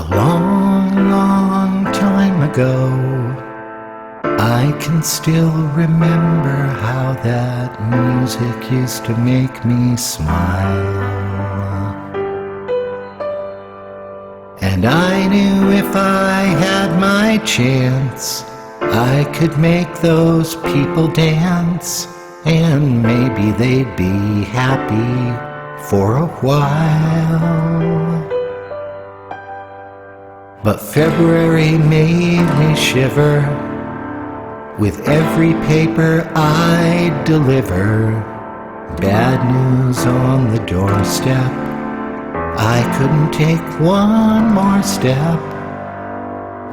A long, long time ago, I can still remember how that music used to make me smile. And I knew if I had my chance, I could make those people dance, and maybe they'd be happy for a while. But February made me shiver with every paper I'd deliver. Bad news on the doorstep. I couldn't take one more step.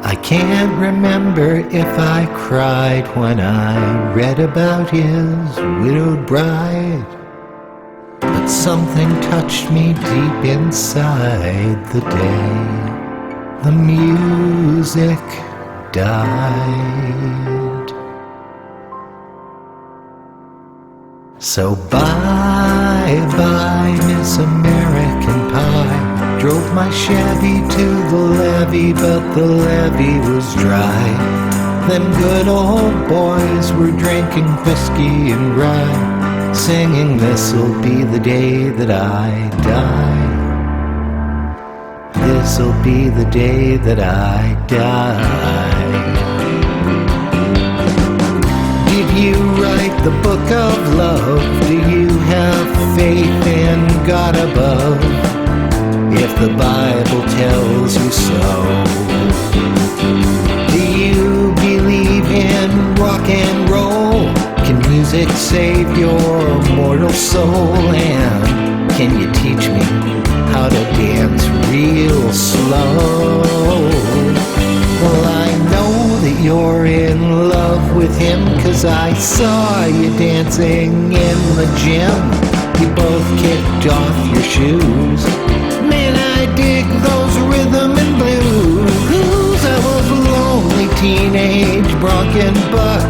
I can't remember if I cried when I read about his widowed bride, but something touched me deep inside the day the music died. So bye-bye, Miss American Pie. Drove my Chevy to the levee, but the levee was dry. Them good old boys were drinking whiskey and rye, singing, "This'll be the day that I die. This'll be the day that I die." Did you write the book of love? Do you have faith in God above? If the Bible tells you so, do you believe in rock and roll? Can music save your mortal soul? And can you teach me how to dance real slow? Well, I know that you're in love with him, 'cause I saw you dancing in the gym. You both kicked off your shoes. Man, I dig those rhythm and blues. I was a lonely teenage bronc buck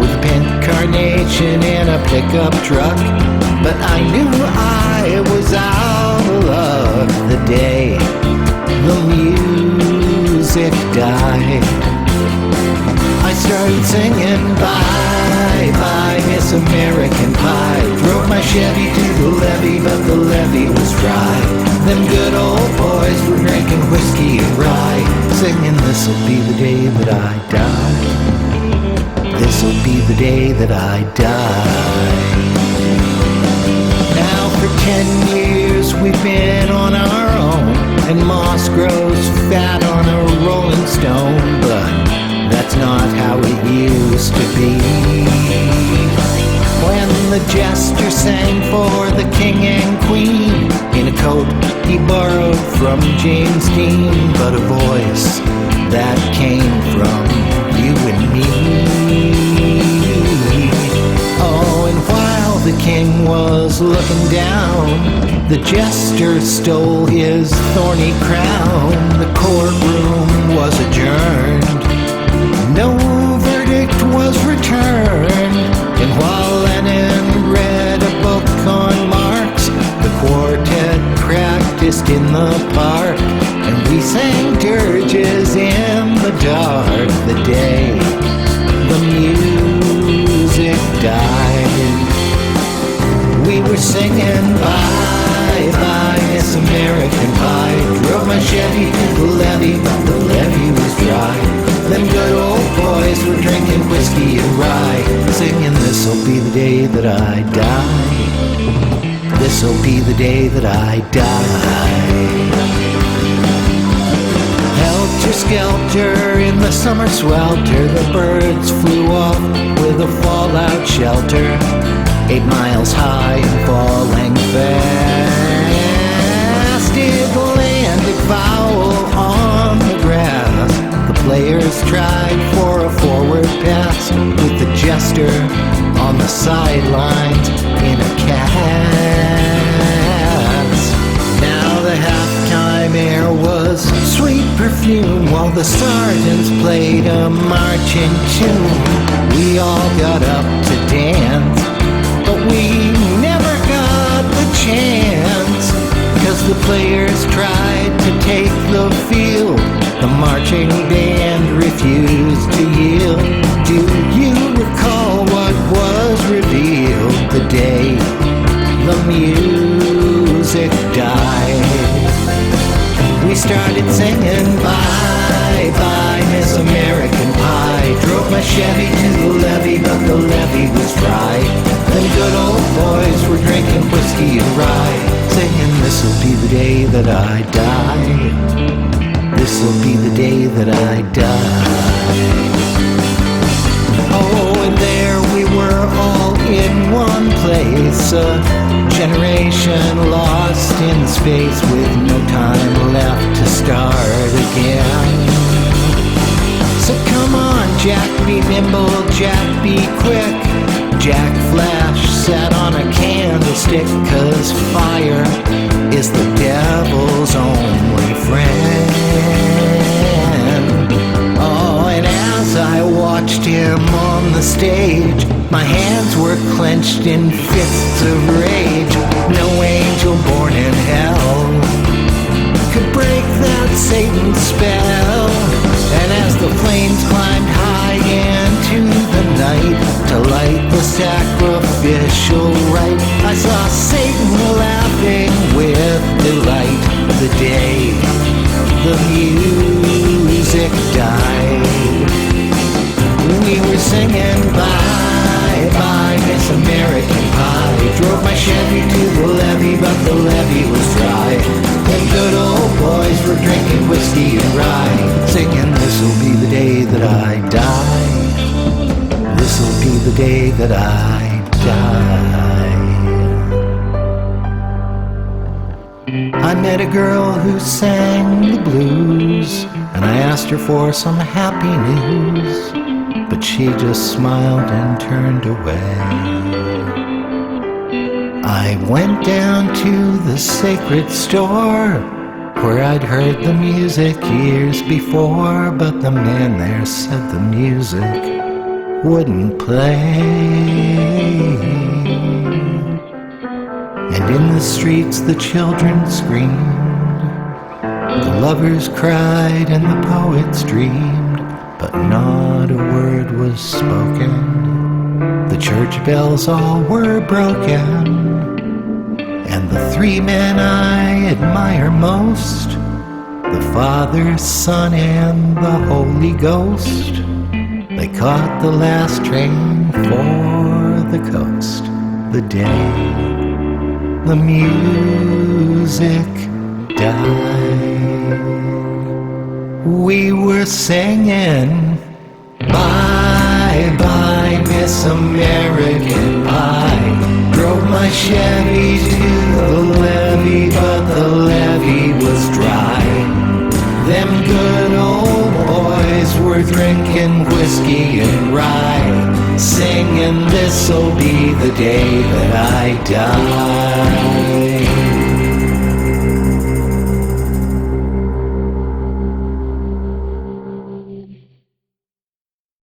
with a pink carnation and a pickup truck, but I knew I was out of luck the day the music died. I started singing, "Bye-bye, Miss American Pie." Drove my Chevy to the levee, but the levee was dry. Them good old boys were drinking whiskey and rye, singing, "This'll be the day that I die. This'll be the day that I die." Now for 10 years we've been on our own, and moss grows fat on a rolling stone, but that's not how it used to be. When the jester sang for the king and queen in a coat he borrowed from James Dean, but a voice that came from you and me. Oh, and while the king was looking down, the jester stole his thorny crown. The courtroom was adjourned. No verdict was returned, and while Lennon read a book on Marx, the quartet practiced in the park, and we sang dirges in the dark the day the music died. We were singing, "Bye-bye, Miss American Pie." Drove my Chevy to the levee, but the levee was dry. Them good old boys were drinking whiskey and rye, singing, "This'll be the day that I die. This'll be the day that I die." Helter-skelter in the summer swelter, the birds flew off with a fallout shelter, 8 miles high and falling fast. It landed foul on the grass. The players tried for a forward pass, with the jester on the sidelines in a cast. Now the halftime air was sweet perfume, while the sergeants played a marching tune. We all got up to dance, but we never got the chance, 'cause the players tried to take the field. The marching band refused to yield. Do you recall what was revealed the day the music died? We started singing bye bye Miss American Pie. Drove my Chevy to the levee, but the levee was dry. Them good old boys were drinking whiskey and rye, singing this'll be the day that I die. This'll be the day that I die. Oh, and there we were all in one place, a generation lost in space with no time left to start again. So come on, Jack, be nimble, Jack, be quick. Jack Flash sat on a candlestick, 'cause fire is the devil's only friend. Oh, and as I watched him on the stage, my hands were clenched in fists of rage. No angel born in hell could break that Satan spell. And as the flames climbed high into the night to light the sacrificial rite, I saw Satan laughing with delight the day the music died. We were singing bye bye Miss American Pie. Drove my Chevy to the levee, but the levee was dry. Them good old boys were drinking whiskey and rye, singing this'll be the day that I die. This'll be the day that I die. I met a girl who sang the blues, and I asked her for some happy news, but she just smiled and turned away. I went down to the sacred store where I'd heard the music years before, but the man there said the music wouldn't play. And in the streets the children screamed, the lovers cried and the poets dreamed, but not a word was spoken. The church bells all were broken, and the three men I admire most, the Father, Son, and the Holy Ghost, they caught the last train for the coast the day the music died. We were singing bye bye Miss American Pie. Drove my Chevy to the levee, but the levee was dry. Them good old boys were drinking whiskey and rye, singing this'll be the day that I die.